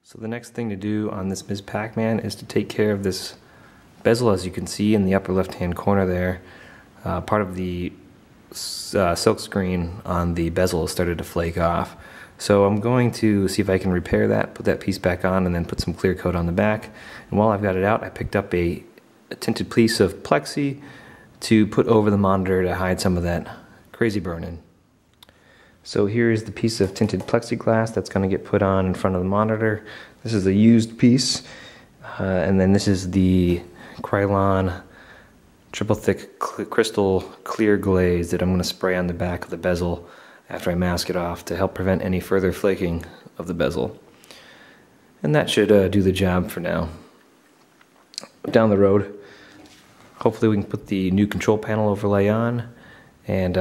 So the next thing to do on this Ms. Pac-Man is to take care of this bezel. As you can see in the upper left hand corner there, part of the silk screen on the bezel has started to flake off. So I'm going to see if I can repair that, put that piece back on, and then put some clear coat on the back. And while I've got it out, I picked up a tinted piece of plexi to put over the monitor to hide some of that crazy burn-in. So here's the piece of tinted plexiglass that's going to get put on in front of the monitor. This is a used piece, and then this is the Krylon triple thick crystal clear glaze that I'm going to spray on the back of the bezel after I mask it off to help prevent any further flaking of the bezel. And that should do the job for now. Down the road, hopefully we can put the new control panel overlay on and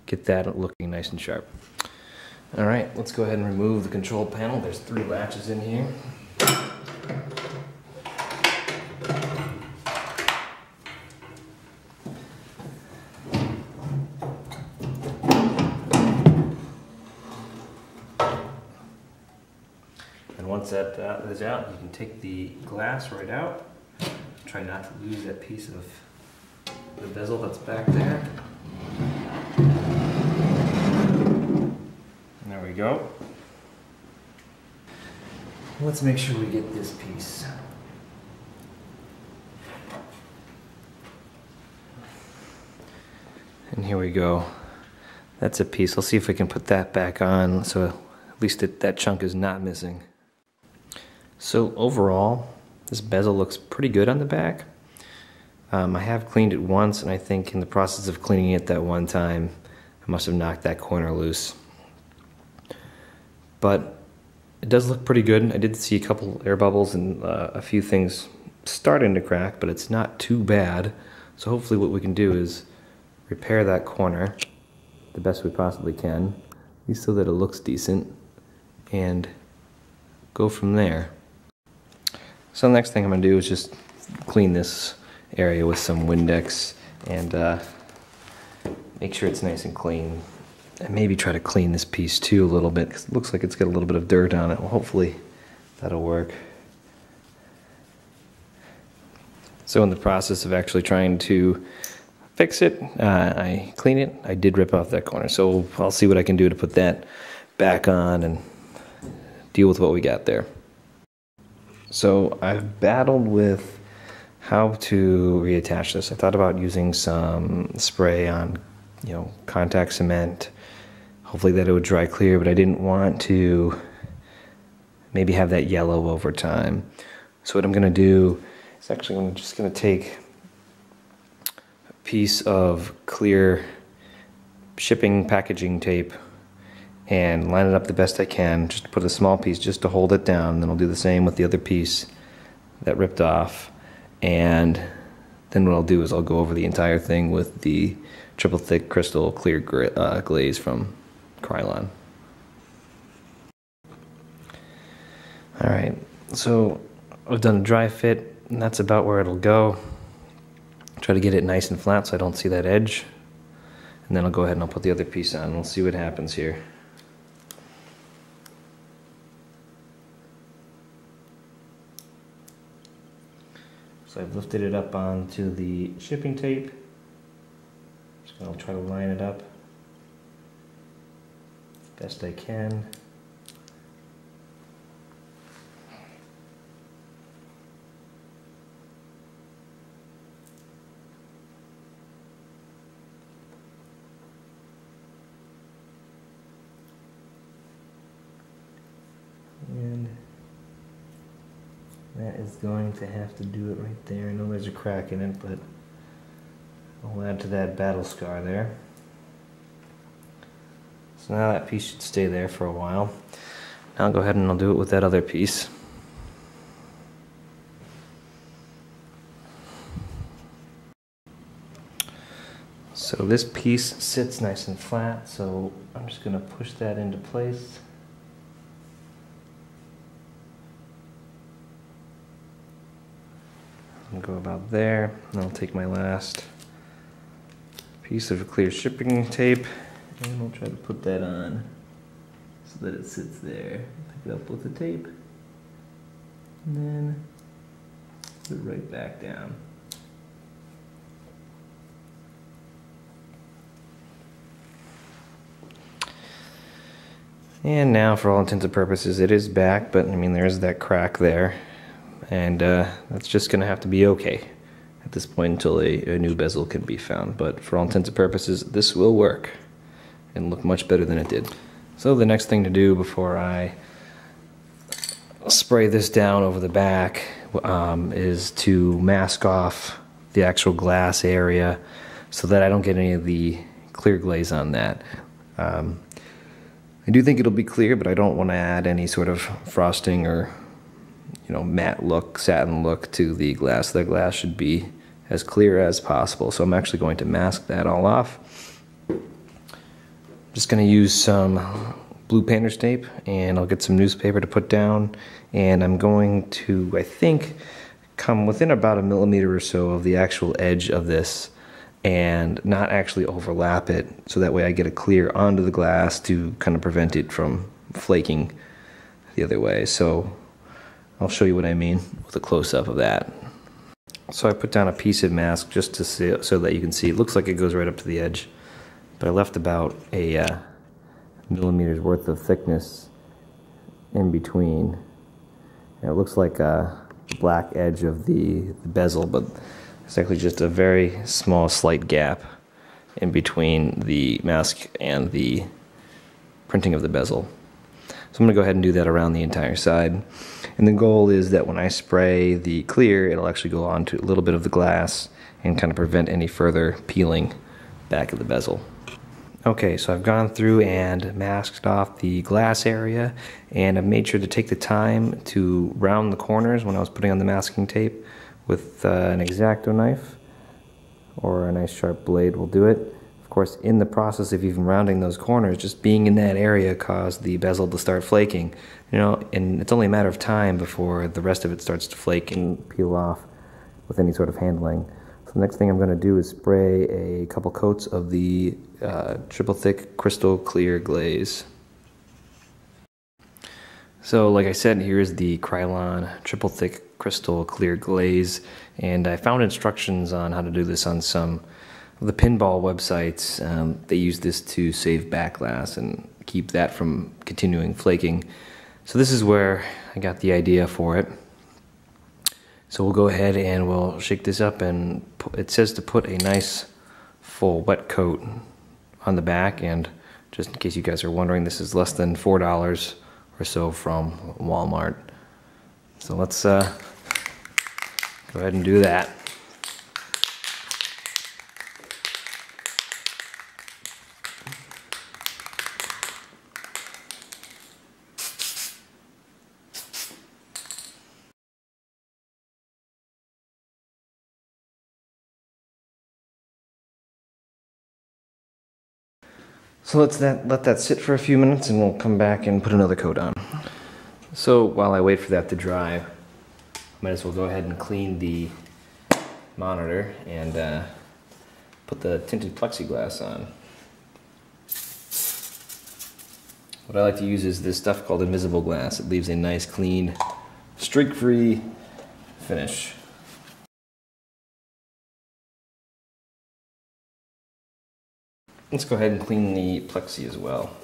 get that looking nice and sharp. Alright, let's go ahead and remove the control panel. There's 3 latches in here. And once that is out, you can take the glass right out. Try not to lose that piece of the bezel that's back there. There we go. Let's make sure we get this piece. And here we go. That's a piece. I'll see if we can put that back on so at least that chunk is not missing. So overall, this bezel looks pretty good on the back. I have cleaned it once, and I think in the process of cleaning it that one time, I must have knocked that corner loose. But it does look pretty good. I did see a couple air bubbles and a few things starting to crack, but it's not too bad. So hopefully what we can do is repair that corner the best we possibly can, at least so that it looks decent, and go from there. So the next thing I'm going to do is just clean this area with some Windex and make sure it's nice and clean. And maybe try to clean this piece too a little bit, because it looks like it's got a little bit of dirt on it. Well, hopefully that'll work. So in the process of actually trying to fix it, I clean it, I did rip off that corner. So I'll see what I can do to put that back on and deal with what we got there. So I've battled with how to reattach this. I thought about using some spray on, contact cement, hopefully that it would dry clear, but I didn't want to maybe have that yellow over time. So what I'm going to do is actually I'm just going to take a piece of clear shipping packaging tape and line it up the best I can. Just put a small piece just to hold it down. Then I'll do the same with the other piece that ripped off. And then what I'll do is I'll go over the entire thing with the triple thick crystal clear glaze from Krylon. Alright, so I've done a dry fit, and that's about where it'll go. Try to get it nice and flat so I don't see that edge. And then I'll go ahead and I'll put the other piece on and we'll see what happens here. So I've lifted it up onto the shipping tape. Just going to try to line it up best I can. And that is going to have to do it right there. I know there's a crack in it, but I'll add to that battle scar there. So now that piece should stay there for a while. Now I'll go ahead and I'll do it with that other piece. So this piece sits nice and flat, so I'm just going to push that into place. I'll go about there, and I'll take my last piece of clear shipping tape and we'll try to put that on so so that it sits there. Pick it up with the tape, and then put it right back down. And now, for all intents and purposes, it is back, but I mean, there's that crack there, and that's just going to have to be okay at this point until a new bezel can be found. But for all intents and purposes, this will work and look much better than it did. So the next thing to do before I spray this down over the back is to mask off the actual glass area so that I don't get any of the clear glaze on that. I do think it'll be clear, but I don't want to add any sort of frosting or, you know, matte look, satin look to the glass. The glass should be as clear as possible, so I'm actually going to mask that all off. Just going to use some blue painter's tape, and I'll get some newspaper to put down, and I'm going to, I think, come within about 1 millimeter or so of the actual edge of this and not actually overlap it, so that way I get it clear onto the glass to kind of prevent it from flaking the other way. So I'll show you what I mean with a close-up of that. So I put down a piece of mask just to see, so that you can see. It looks like it goes right up to the edge, but I left about a millimeter's worth of thickness in between. And it looks like a black edge of the bezel, but it's actually just a very small, slight gap in between the mask and the printing of the bezel. So I'm going to go ahead and do that around the entire side. And the goal is that when I spray the clear, it'll actually go on to a little bit of the glass and kind of prevent any further peeling back of the bezel. Okay, so I've gone through and masked off the glass area, and I've made sure to take the time to round the corners when I was putting on the masking tape with an X-Acto knife, or a nice sharp blade will do it. Of course, in the process of even rounding those corners, just being in that area caused the bezel to start flaking. You know, and it's only a matter of time before the rest of it starts to flake and peel off with any sort of handling. So the next thing I'm going to do is spray a couple coats of the triple thick crystal clear glaze. So like I said, here's the Krylon triple thick crystal clear glaze, and I found instructions on how to do this on some of the pinball websites. They use this to save backglass and keep that from continuing flaking. So this is where I got the idea for it. So we'll go ahead and we'll shake this up, and it says to put a nice full wet coat on the back, and just in case you guys are wondering, this is less than $4 or so from Walmart. So let's go ahead and do that. So let that sit for a few minutes, and we'll come back and put another coat on. So while I wait for that to dry, I might as well go ahead and clean the monitor and put the tinted plexiglass on. What I like to use is this stuff called invisible glass. It leaves a nice, clean, streak-free finish. Let's go ahead and clean the plexi as well.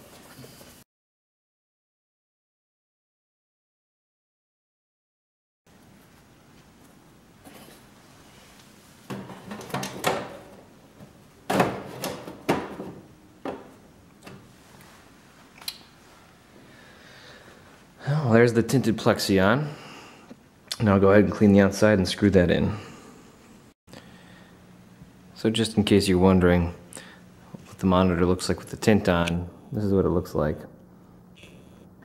Well, there's the tinted plexi on. Now I'll go ahead and clean the outside and screw that in. So just in case you're wondering what the monitor looks like with the tint on, this is what it looks like. You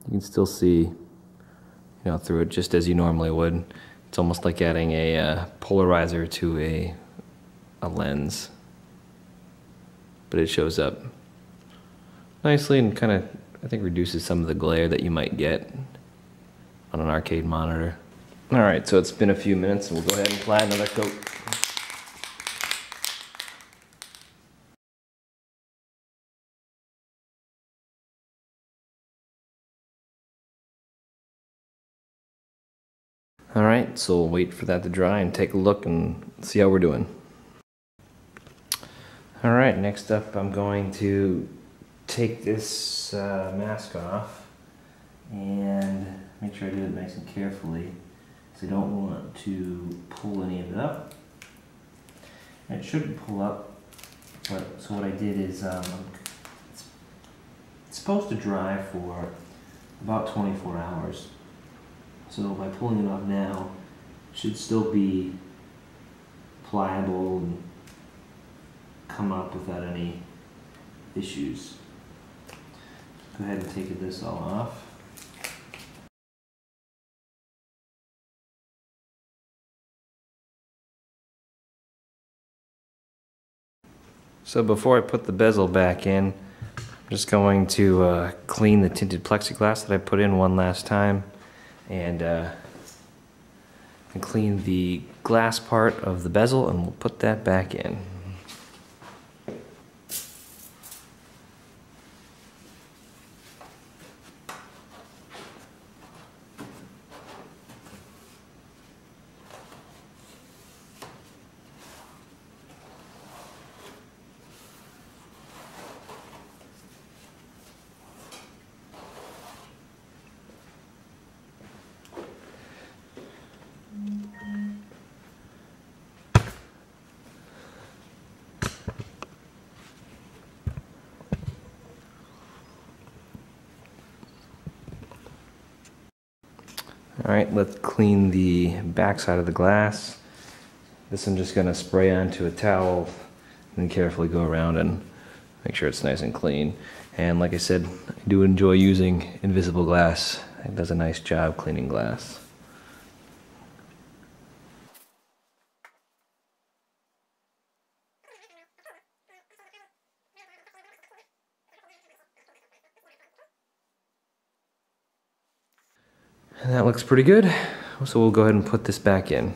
can still see, through it just as you normally would. It's almost like adding a polarizer to a lens. But it shows up nicely and kind of, I think, reduces some of the glare that you might get on an arcade monitor. Alright, so it's been a few minutes, and we'll go ahead and apply another coat. Alright, so we'll wait for that to dry and take a look and see how we're doing. Alright, next up I'm going to take this mask off and make sure I do it nice and carefully, because I don't want to pull any of it up. And it shouldn't pull up, but so what I did is it's supposed to dry for about 24 hours. So by pulling it off now, it should still be pliable and come up without any issues. Go ahead and take this all off. So before I put the bezel back in, I'm just going to clean the tinted plexiglass that I put in one last time, and clean the glass part of the bezel, and we'll put that back in. Alright, let's clean the back side of the glass. This I'm just going to spray onto a towel and carefully go around and make sure it's nice and clean. And like I said, I do enjoy using invisible glass. It does a nice job cleaning glass. And that looks pretty good, so we'll go ahead and put this back in.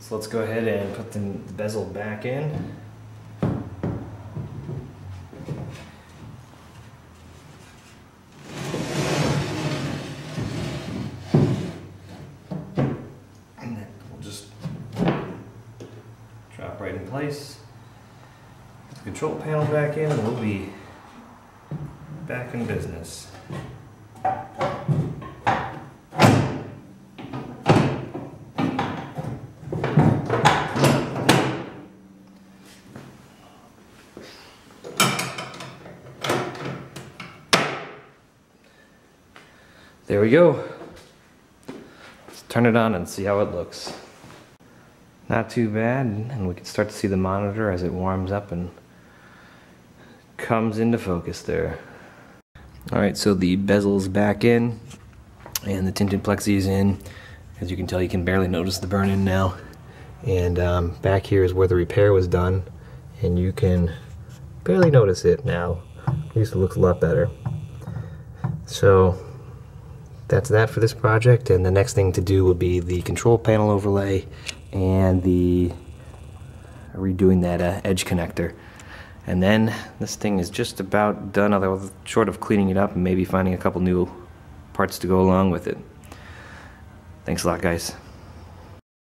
So let's go ahead and put the bezel back in. And then we'll just drop right in place. Put the control panel back in, and we'll be back in business. There we go. Let's turn it on and see how it looks. Not too bad, and we can start to see the monitor as it warms up and comes into focus there. Alright, so the bezel's back in and the tinted plexi is in. As you can tell, you can barely notice the burn-in now. And back here is where the repair was done, and you can barely notice it now. At least it looks a lot better. So that's that for this project, and the next thing to do will be the control panel overlay and the redoing that edge connector. And then this thing is just about done, other short of cleaning it up and maybe finding a couple new parts to go along with it. Thanks a lot, guys.